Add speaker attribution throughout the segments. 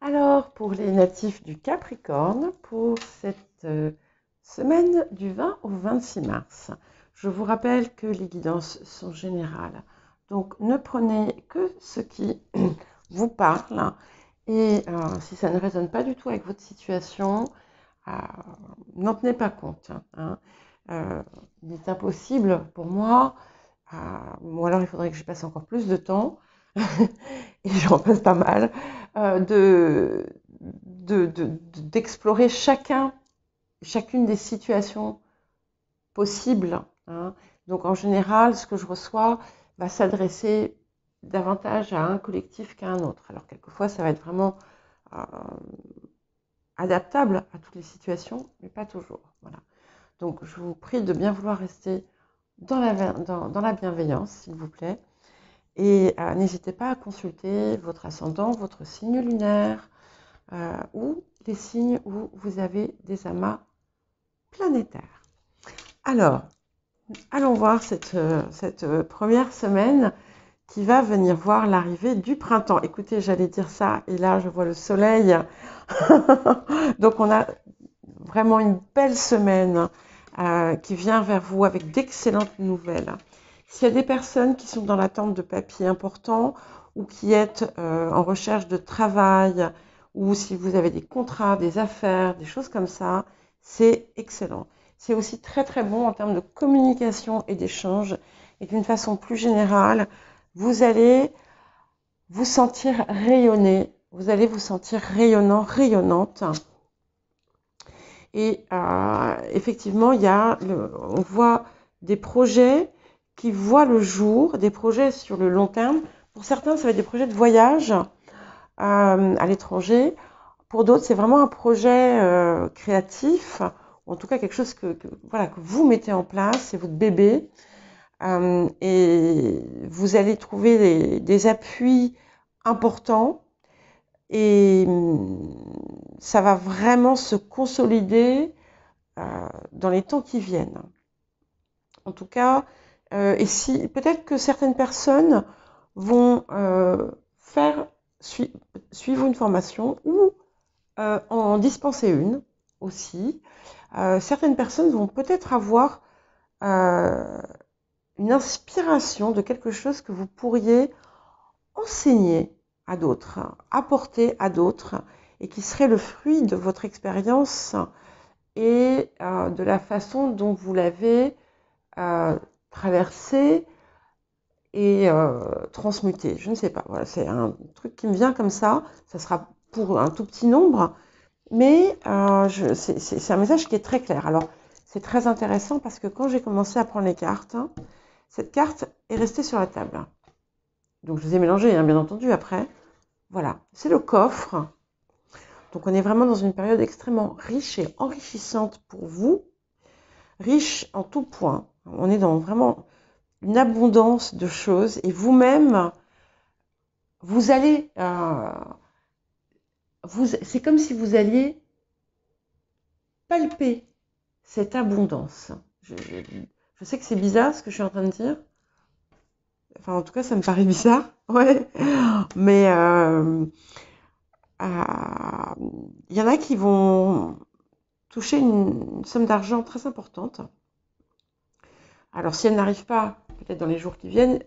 Speaker 1: Alors, pour les natifs du Capricorne, pour cette semaine du 20 au 26 mars, je vous rappelle que les guidances sont générales. Donc, ne prenez que ce qui vous parle. Et si ça ne résonne pas du tout avec votre situation, euh, n'en tenez pas compte. Hein. Il est impossible pour moi, ou alors il faudrait que je passe encore plus de temps, et j'en passe pas mal, d'explorer chacune des situations possibles. Hein. Donc en général, ce que je reçois va s'adresser davantage à un collectif qu'à un autre. Alors quelquefois, ça va être vraiment euh, adaptable à toutes les situations, mais pas toujours. Voilà. Donc je vous prie de bien vouloir rester dans la bienveillance, s'il vous plaît. Et n'hésitez pas à consulter votre ascendant, votre signe lunaire ou les signes où vous avez des amas planétaires. Alors, allons voir cette première semaine qui va venir voir l'arrivée du printemps. Écoutez, j'allais dire ça, et là je vois le soleil. Donc on a vraiment une belle semaine qui vient vers vous avec d'excellentes nouvelles. S'il y a des personnes qui sont dans l'attente de papiers importants ou qui êtes en recherche de travail, ou si vous avez des contrats, des affaires, des choses comme ça, c'est excellent. C'est aussi très très bon en termes de communication et d'échange. Et d'une façon plus générale, vous allez vous sentir rayonner, vous allez vous sentir rayonnant, rayonnante. Et effectivement, on voit des projets qui voient le jour, des projets sur le long terme. Pour certains, ça va être des projets de voyage à l'étranger. Pour d'autres, c'est vraiment un projet créatif, ou en tout cas quelque chose que vous mettez en place, c'est votre bébé. Et vous allez trouver des appuis importants et ça va vraiment se consolider dans les temps qui viennent. En tout cas, et si peut-être que certaines personnes vont suivre une formation ou en dispenser une aussi. Certaines personnes vont peut-être avoir une inspiration de quelque chose que vous pourriez enseigner à d'autres, apporter à d'autres, et qui serait le fruit de votre expérience et de la façon dont vous l'avez traversé et transmuté. Je ne sais pas, voilà, c'est un truc qui me vient comme ça sera pour un tout petit nombre, mais c'est un message qui est très clair. Alors, c'est très intéressant parce que quand j'ai commencé à prendre les cartes, cette carte est restée sur la table. Donc, je les ai mélangées, hein, bien entendu, après. Voilà, c'est le coffre. Donc, on est vraiment dans une période extrêmement riche et enrichissante pour vous. Riche en tout point. On est dans vraiment une abondance de choses. Et vous-même, vous allez... c'est comme si vous alliez palper cette abondance. Je sais que c'est bizarre ce que je suis en train de dire. Enfin, en tout cas, ça me paraît bizarre. Ouais. Mais il y en a qui vont toucher une somme d'argent très importante. Alors, si elle n'arrive pas, peut-être dans les jours qui viennent,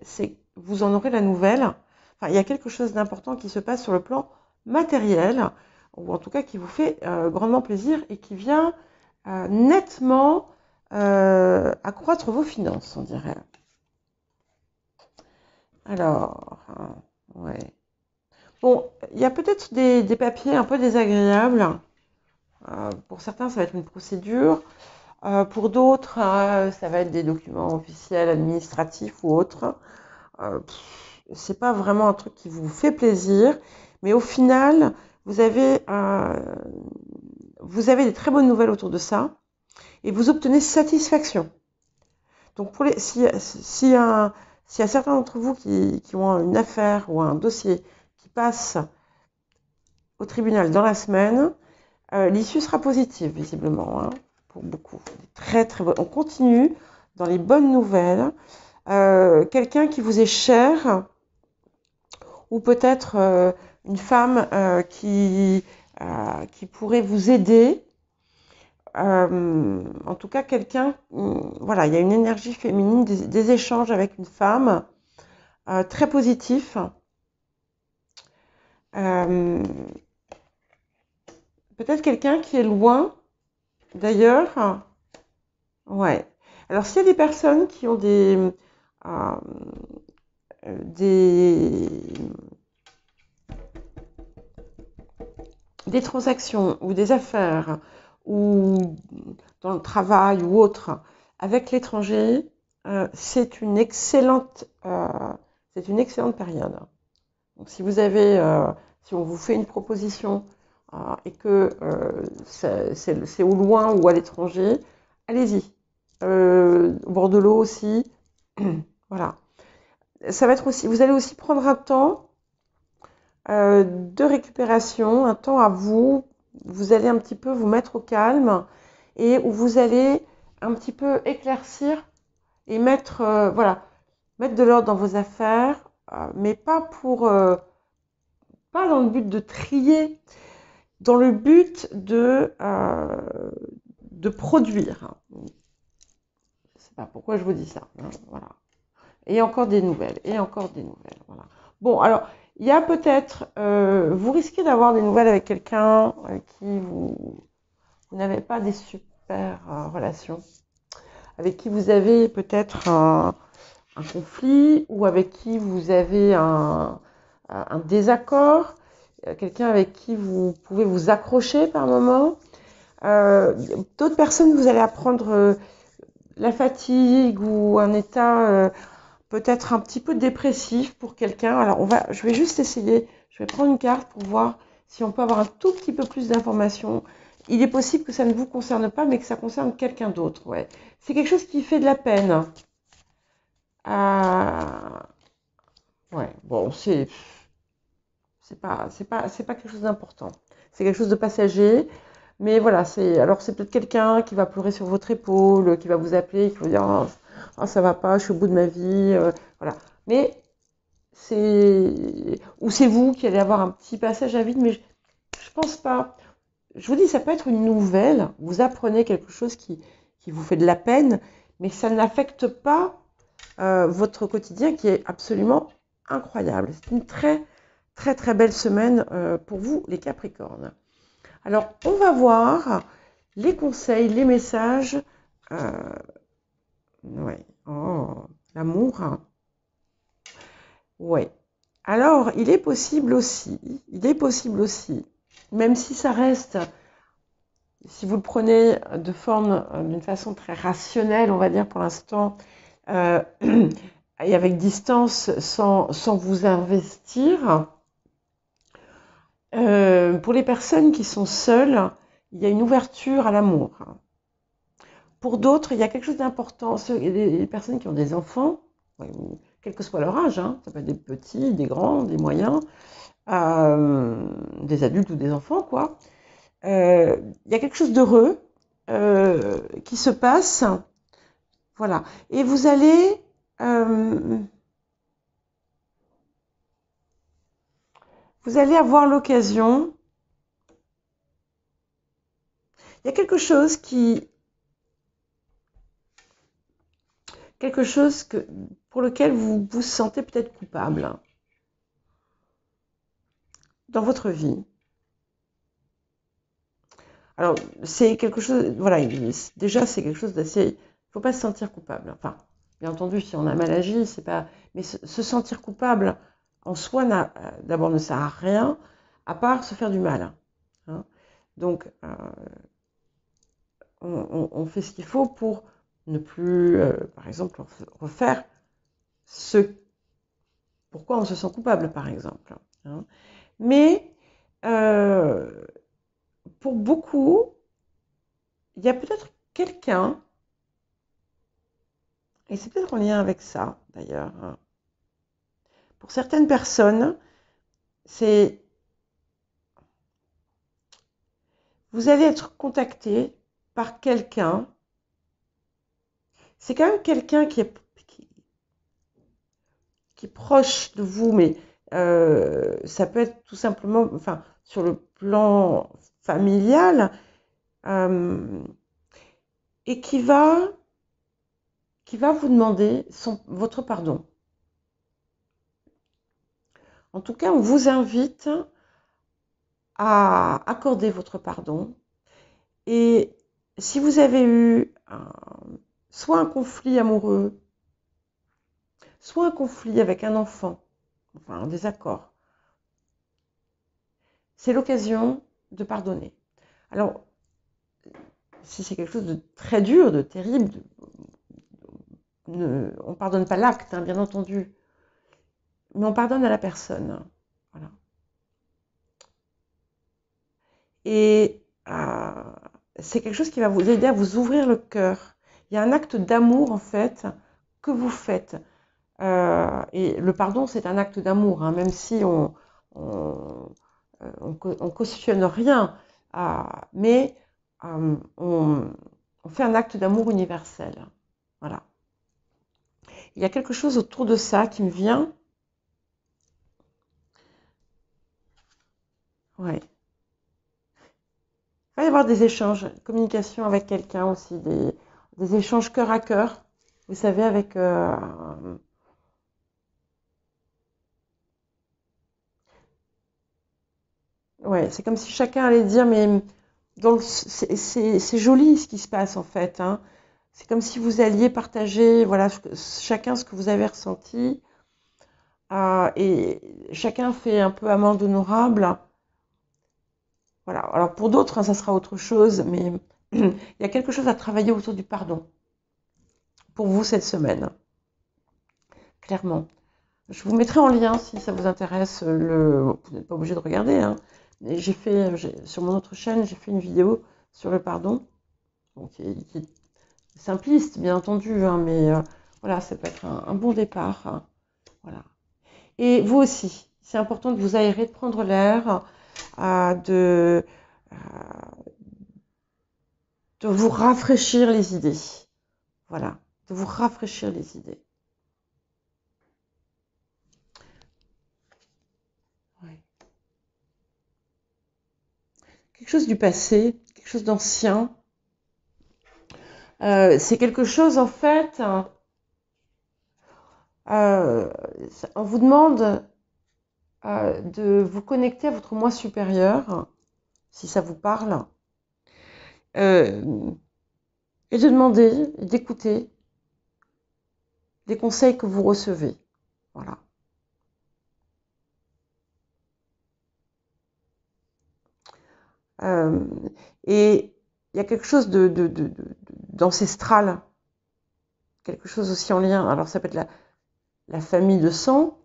Speaker 1: vous en aurez la nouvelle. Enfin, il y a quelque chose d'important qui se passe sur le plan matériel, ou en tout cas qui vous fait grandement plaisir et qui vient nettement accroître vos finances, on dirait. Alors, ouais. Bon, il y a peut-être des papiers un peu désagréables. Pour certains, ça va être une procédure. Pour d'autres, ça va être des documents officiels, administratifs ou autres. C'est pas vraiment un truc qui vous fait plaisir, mais au final, vous avez des très bonnes nouvelles autour de ça et vous obtenez satisfaction. Donc, s'il y a certains d'entre vous qui ont une affaire ou un dossier qui passe au tribunal dans la semaine, l'issue sera positive, visiblement, hein, pour beaucoup. Très, très bon. On continue dans les bonnes nouvelles. Quelqu'un qui vous est cher, ou peut-être une femme qui pourrait vous aider. En tout cas, quelqu'un, voilà, il y a une énergie féminine, des échanges avec une femme très positifs. Peut-être quelqu'un qui est loin, d'ailleurs. Ouais. Alors, s'il y a des personnes qui ont euh, des, des transactions ou des affaires ou dans le travail ou autre avec l'étranger, c'est une excellente période. Donc, si on vous fait une proposition et que c'est au loin ou à l'étranger, allez-y. Au bord de l'eau aussi, voilà. Ça va être aussi, vous allez aussi prendre un temps de récupération, un temps à vous. Vous allez un petit peu vous mettre au calme et où vous allez un petit peu éclaircir et mettre de l'ordre dans vos affaires, mais pas dans le but de trier, dans le but de produire. Je ne sais pas pourquoi je vous dis ça. Hein, voilà. Et encore des nouvelles, Voilà. Bon, alors, il y a peut-être, vous risquez d'avoir des nouvelles avec quelqu'un qui vous n'avez pas des super relations, avec qui vous avez peut-être un conflit ou avec qui vous avez un désaccord, quelqu'un avec qui vous pouvez vous accrocher par moment. D'autres personnes, vous allez apprendre la fatigue ou un état peut-être un petit peu dépressif pour quelqu'un. Alors, je vais juste essayer, je vais prendre une carte pour voir si on peut avoir un tout petit peu plus d'informations. Il est possible que ça ne vous concerne pas, mais que ça concerne quelqu'un d'autre. Ouais. C'est quelque chose qui fait de la peine. Ouais, bon, c'est pas quelque chose d'important. C'est quelque chose de passager. Mais voilà, c'est peut-être quelqu'un qui va pleurer sur votre épaule, qui va vous appeler, qui va vous dire oh, ça va pas, je suis au bout de ma vie, voilà. Mais c'est vous qui allez avoir un petit passage à vide, mais je pense pas. Je vous dis, ça peut être une nouvelle. Vous apprenez quelque chose qui vous fait de la peine, mais ça n'affecte pas votre quotidien qui est absolument incroyable. C'est une très très très belle semaine pour vous, les Capricornes. Alors, on va voir les conseils, les messages. Ouais. Oh, l'amour. Ouais. Alors, il est possible aussi, même si ça reste, si vous le prenez d'une façon très rationnelle, on va dire pour l'instant, et avec distance, sans vous investir, pour les personnes qui sont seules, il y a une ouverture à l'amour. Pour d'autres, il y a quelque chose d'important. Les personnes qui ont des enfants, quel que soit leur âge, hein, ça peut être des petits, des grands, des moyens, des adultes ou des enfants, quoi. Il y a quelque chose d'heureux qui se passe. Voilà. Et vous allez... vous allez avoir l'occasion... Il y a quelque chose pour lequel vous vous sentez peut-être coupable dans votre vie. Alors, c'est quelque chose, voilà, déjà c'est quelque chose d'assez, il ne faut pas se sentir coupable. Enfin, bien entendu, si on a mal agi, c'est pas, mais se sentir coupable en soi, d'abord ne sert à rien, à part se faire du mal. Hein. Donc, on fait ce qu'il faut pour ne plus, par exemple, refaire ce pourquoi on se sent coupable, par exemple. Hein. Mais pour beaucoup, il y a peut-être quelqu'un, et c'est peut-être en lien avec ça, d'ailleurs. Hein. Pour certaines personnes, vous allez être contacté par quelqu'un. C'est quand même quelqu'un qui est proche de vous, mais ça peut être tout simplement, enfin, sur le plan familial, et qui va vous demander votre pardon. En tout cas, on vous invite à accorder votre pardon. Et si vous avez eu soit un conflit amoureux, soit un conflit avec un enfant, enfin un désaccord, c'est l'occasion de pardonner. Alors, si c'est quelque chose de très dur, de terrible, on ne pardonne pas l'acte, hein, bien entendu, mais on pardonne à la personne. Voilà. Et c'est quelque chose qui va vous aider à vous ouvrir le cœur. Il y a un acte d'amour, en fait, que vous faites. Et le pardon, c'est un acte d'amour, hein, même si on cautionne rien, mais on fait un acte d'amour universel. Voilà. Il y a quelque chose autour de ça qui me vient. Ouais. Il va y avoir des échanges, communication avec quelqu'un aussi, des échanges cœur à cœur. Vous savez, avec ouais, c'est comme si chacun allait dire, mais c'est joli ce qui se passe en fait, hein. C'est comme si vous alliez partager, voilà, chacun ce que vous avez ressenti, et chacun fait un peu amende honorable. Voilà. Alors pour d'autres, hein, ça sera autre chose, mais il y a quelque chose à travailler autour du pardon pour vous cette semaine, clairement. Je vous mettrai en lien si ça vous intéresse. Vous n'êtes pas obligé de regarder, hein. Sur mon autre chaîne, j'ai fait une vidéo sur le pardon, bon, qui est simpliste, bien entendu, hein, mais voilà, ça peut être un bon départ, hein, voilà. Et vous aussi, c'est important de vous aérer, de prendre l'air, de vous rafraîchir les idées. Voilà, de vous rafraîchir les idées. Ouais. Quelque chose du passé, quelque chose d'ancien. C'est quelque chose, en fait, on vous demande de vous connecter à votre moi supérieur, si ça vous parle, et de demander, d'écouter les conseils que vous recevez. Voilà. Et il y a quelque chose d'ancestral, quelque chose aussi en lien. Alors ça peut être la famille de sang,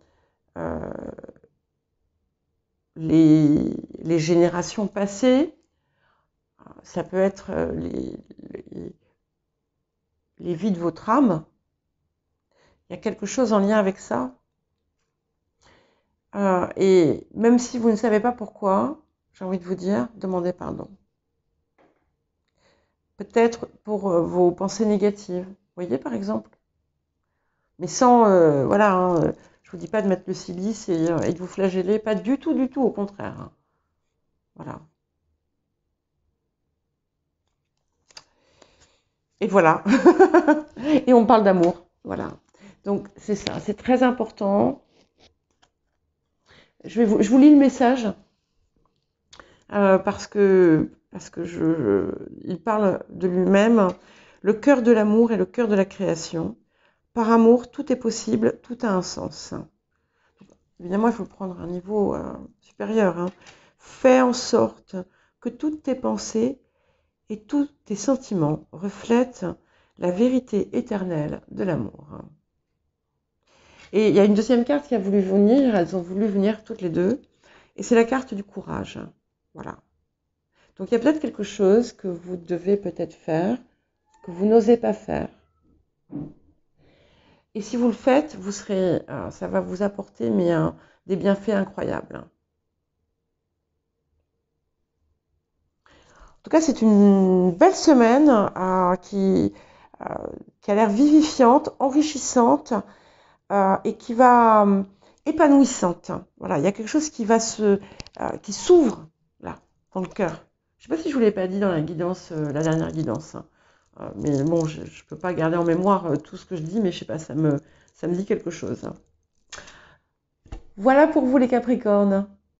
Speaker 1: les générations passées, ça peut être les vies de votre âme. Il y a quelque chose en lien avec ça. Et même si vous ne savez pas pourquoi, j'ai envie de vous dire, demandez pardon. Peut-être pour vos pensées négatives. Vous voyez, par exemple. Mais sans, voilà, hein, je vous dis pas de mettre le silice et de vous flageller, pas du tout, au contraire, hein. Voilà. Et voilà. Et on parle d'amour. Voilà. Donc, c'est ça, c'est très important. Je vous lis le message parce que il parle de lui-même. Le cœur de l'amour est le cœur de la création. Par amour, tout est possible, tout a un sens. Évidemment, il faut le prendre à un niveau supérieur, hein. Fais en sorte que toutes tes pensées et tous tes sentiments reflètent la vérité éternelle de l'amour. Et il y a une deuxième carte qui a voulu venir, elles ont voulu venir toutes les deux, et c'est la carte du courage. Voilà. Donc il y a peut-être quelque chose que vous devez peut-être faire, que vous n'osez pas faire. Et si vous le faites, vous serez, ça va vous apporter des bienfaits incroyables. En tout cas, c'est une belle semaine qui a l'air vivifiante, enrichissante, et qui va épanouissante. Voilà, il y a quelque chose qui qui s'ouvre là, dans le cœur. Je ne sais pas si je vous l'ai pas dit dans la guidance, la dernière guidance. Mais bon, je ne peux pas garder en mémoire tout ce que je dis, mais je sais pas, ça me dit quelque chose. Voilà pour vous les Capricornes.